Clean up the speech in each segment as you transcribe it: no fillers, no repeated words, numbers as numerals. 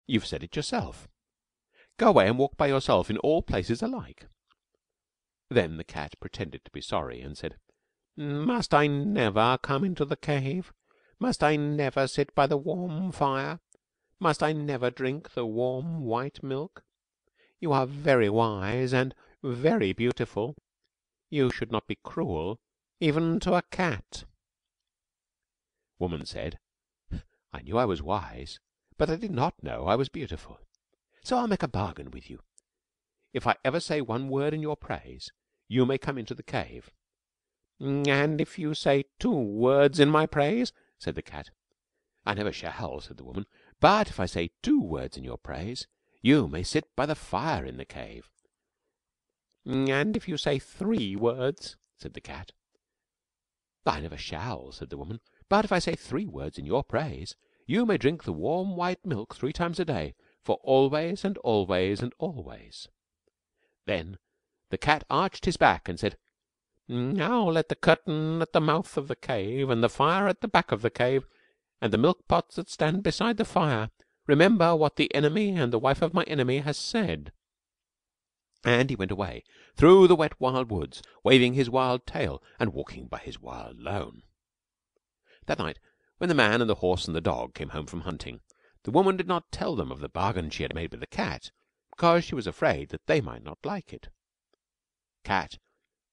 You've said it yourself. Go away and walk by yourself in all places alike." Then the cat pretended to be sorry, and said, "Must I never come into the cave? Must I never sit by the warm fire? Must I never drink the warm white milk? You are very wise and very beautiful. You should not be cruel even to a cat." Woman said, "I knew I was wise, but I did not know I was beautiful. So I'll make a bargain with you. If I ever say one word in your praise, you may come into the cave." "And if you say 2 words in my praise?" said the cat. "I never shall," said the woman. "But if I say 2 words in your praise, you may sit by the fire in the cave." "And if you say 3 words?" said the cat. "I never shall," said the woman. "But if I say 3 words in your praise, you may drink the warm white milk 3 times a day, for always and always and always." Then the cat arched his back and said, "Now let the curtain at the mouth of the cave, and the fire at the back of the cave, and the milk pots that stand beside the fire, remember what the enemy and the wife of my enemy has said." And he went away through the wet wild woods, waving his wild tail and walking by his wild lone. That night, when the man and the horse and the dog came home from hunting, the woman did not tell them of the bargain she had made with the cat, because she was afraid that they might not like it. Cat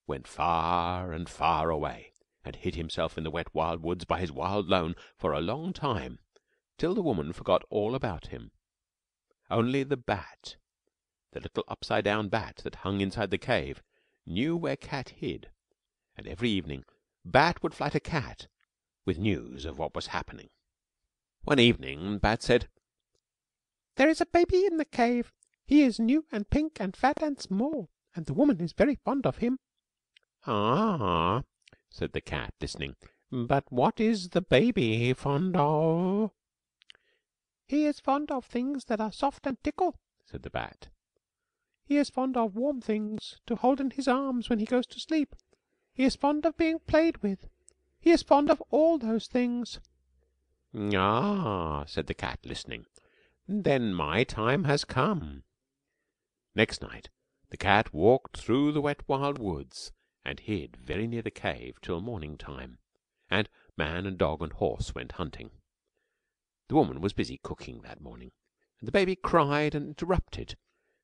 went far and far away, and hid himself in the wet wild woods by his wild lone for a long time, till the woman forgot all about him. Only the bat, the little upside-down bat that hung inside the cave, knew where Cat hid, and every evening Bat would fly to Cat with news of what was happening. One evening Bat said, "There is a baby in the cave. He is new and pink and fat and small, and the woman is very fond of him." "Ah," said the cat, listening, "but what is the baby fond of?" "He is fond of things that are soft and tickle," said the bat. "He is fond of warm things to hold in his arms when he goes to sleep. He is fond of being played with. He is fond of all those things." "Ah," said the cat, listening, "then my time has come." Next night the cat walked through the wet wild woods, and hid very near the cave till morning time, and man and dog and horse went hunting. The woman was busy cooking that morning, and the baby cried and interrupted,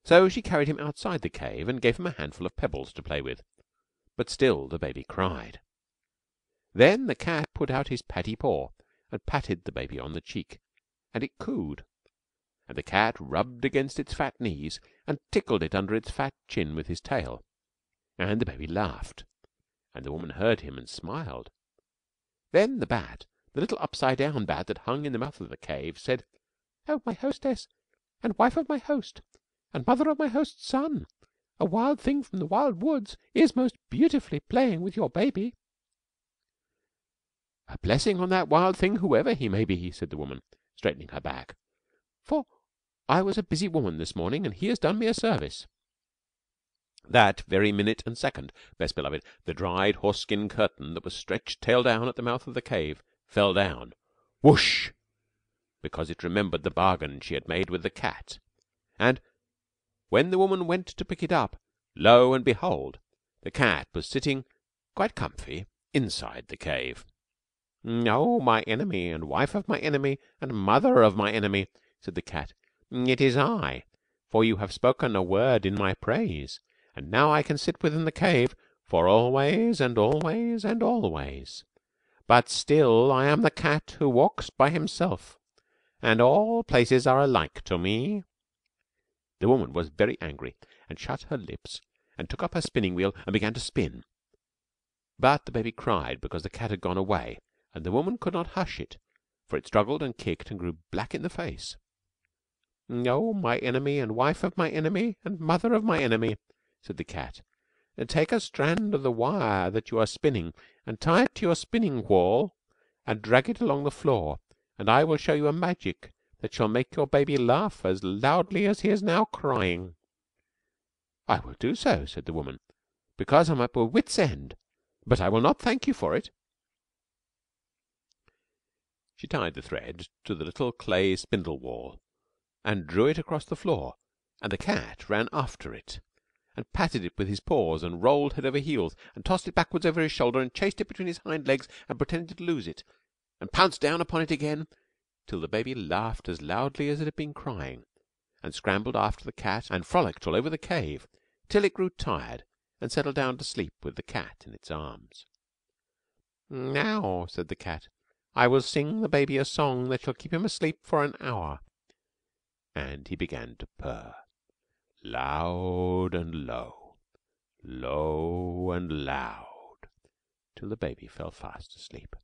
so she carried him outside the cave and gave him a handful of pebbles to play with, but still the baby cried. Then the cat put out his patty paw and patted the baby on the cheek, and it cooed, and the cat rubbed against its fat knees and tickled it under its fat chin with his tail, and the baby laughed, and the woman heard him and smiled. Then the bat, the little upside-down bat that hung in the mouth of the cave, said, "Oh, my hostess, and wife of my host, and mother of my host's son, a wild thing from the wild woods is most beautifully playing with your baby." "A blessing on that wild thing, whoever he may be," said the woman, straightening her back, "for I was a busy woman this morning, and he has done me a service." That very minute and second, best beloved, the dried horse-skin curtain that was stretched tail down at the mouth of the cave fell down, whoosh, because it remembered the bargain she had made with the cat, and when the woman went to pick it up, lo and behold, the cat was sitting quite comfy inside the cave. "Oh, my enemy, and wife of my enemy, and mother of my enemy," said the cat, "it is I, for you have spoken a word in my praise, and now I can sit within the cave for always and always and always. But still I am the cat who walks by himself, and all places are alike to me." The woman was very angry, and shut her lips, and took up her spinning wheel and began to spin. But the baby cried because the cat had gone away, and the woman could not hush it, for it struggled and kicked and grew black in the face. "Oh, my enemy, and wife of my enemy, and mother of my enemy," said the cat, "take a strand of the wire that you are spinning, and tie it to your spinning whorl, and drag it along the floor, and I will show you a magic that shall make your baby laugh as loudly as he is now crying." "I will do so," said the woman, "because I am at my wit's end, but I will not thank you for it." She tied the thread to the little clay spindle whorl, and drew it across the floor, and the cat ran after it, and patted it with his paws, and rolled head over heels, and tossed it backwards over his shoulder, and chased it between his hind legs, and pretended to lose it, and pounced down upon it again, till the baby laughed as loudly as it had been crying, and scrambled after the cat, and frolicked all over the cave, till it grew tired, and settled down to sleep with the cat in its arms. "Now," said the cat, "I will sing the baby a song that shall keep him asleep for an hour." And he began to purr, loud and low, low and loud, till the baby fell fast asleep.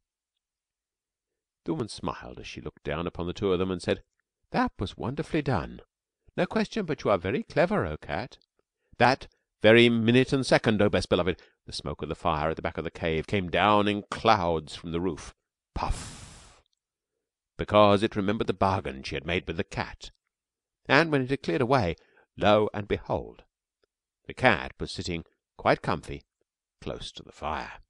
The woman smiled as she looked down upon the two of them, and said, "That was wonderfully done. No question but you are very clever, O cat." That very minute and second, O best beloved, the smoke of the fire at the back of the cave came down in clouds from the roof, puff, because it remembered the bargain she had made with the cat. And when it had cleared away, lo and behold, the cat was sitting quite comfy close to the fire.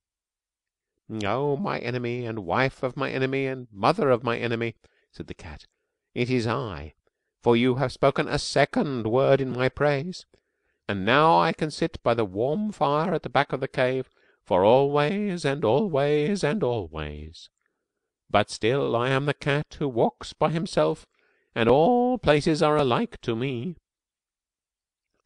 "Oh, my enemy, and wife of my enemy, and mother of my enemy," said the cat, "it is I, for you have spoken a second word in my praise, and now I can sit by the warm fire at the back of the cave for always and always and always. But still I am the cat who walks by himself, and all places are alike to me."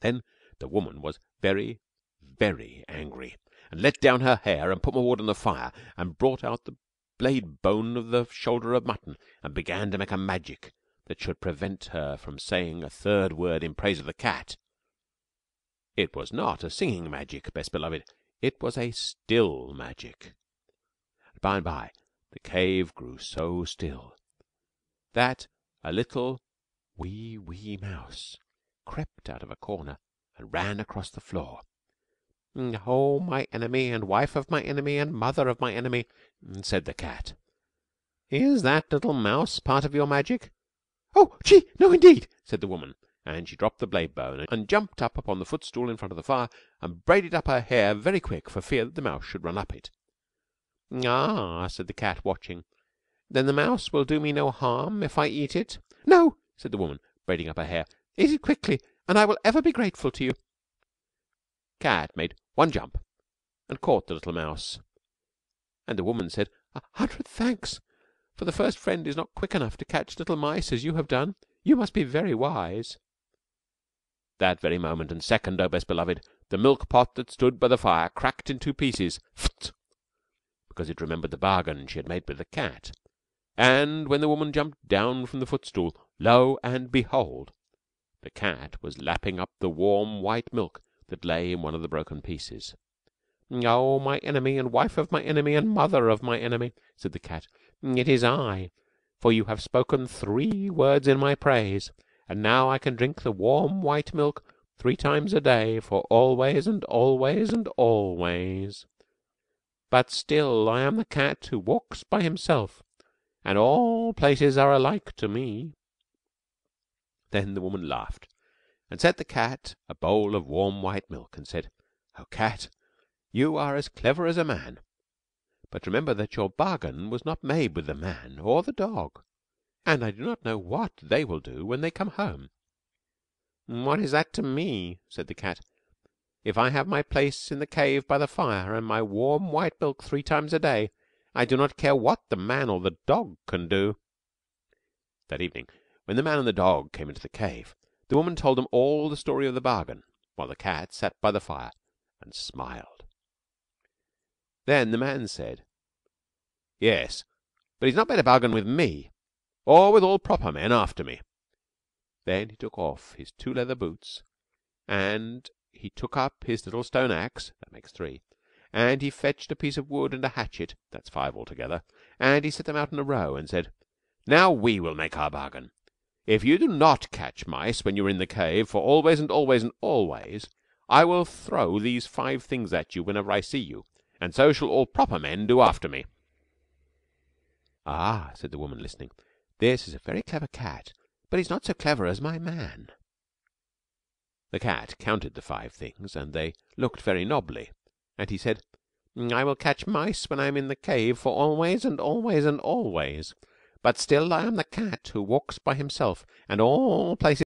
Then the woman was very, very angry, and let down her hair, and put more wood on the fire, and brought out the blade bone of the shoulder of mutton, and began to make a magic that should prevent her from saying a third word in praise of the cat. It was not a singing magic, best beloved, it was a still magic. And by and by the cave grew so still that a little wee mouse crept out of a corner and ran across the floor. "Oh, my enemy, and wife of my enemy, and mother of my enemy," said the cat, "is that little mouse part of your magic?" "Oh, gee, no, indeed," said the woman, and she dropped the blade bone, and jumped up upon the footstool in front of the fire, and braided up her hair very quick, for fear that the mouse should run up it. "Ah," said the cat, watching, "then the mouse will do me no harm if I eat it?" "No," said the woman, braiding up her hair. "Eat it quickly, and I will ever be grateful to you." Cat made one jump and caught the little mouse, and the woman said, "100 thanks, for the first friend is not quick enough to catch little mice as you have done. You must be very wise." That very moment and second, O best beloved, the milk pot that stood by the fire cracked in two pieces, pht, because it remembered the bargain she had made with the cat. And when the woman jumped down from the footstool, lo and behold, the cat was lapping up the warm white milk that lay in one of the broken pieces. "Oh, my enemy, and wife of my enemy, and mother of my enemy," said the cat, "it is I, for you have spoken 3 words in my praise, and now I can drink the warm white milk 3 times a day, for always and always and always. But still I am the cat who walks by himself, and all places are alike to me." Then the woman laughed, and set the cat a bowl of warm white milk, and said, "O cat, you are as clever as a man. But remember that your bargain was not made with the man or the dog, and I do not know what they will do when they come home." "What is that to me?" said the cat. "If I have my place in the cave by the fire, and my warm white milk 3 times a day, I do not care what the man or the dog can do." That evening, when the man and the dog came into the cave, the woman told them all the story of the bargain, while the cat sat by the fire and smiled. Then the man said, "Yes, but he's not made a bargain with me, or with all proper men after me." Then he took off his 2 leather boots, and he took up his little stone axe, that makes 3, and he fetched a piece of wood and a hatchet, that's 5 altogether, and he set them out in a row, and said, "Now we will make our bargain. If you do not catch mice when you are in the cave for always and always and always, I will throw these 5 things at you whenever I see you, and so shall all proper men do after me." "Ah," said the woman, listening, "this is a very clever cat, but he's not so clever as my man." The cat counted the 5 things, and they looked very nobly, and he said, "I will catch mice when I am in the cave for always and always and always, but still I am the cat who walks by himself, and all places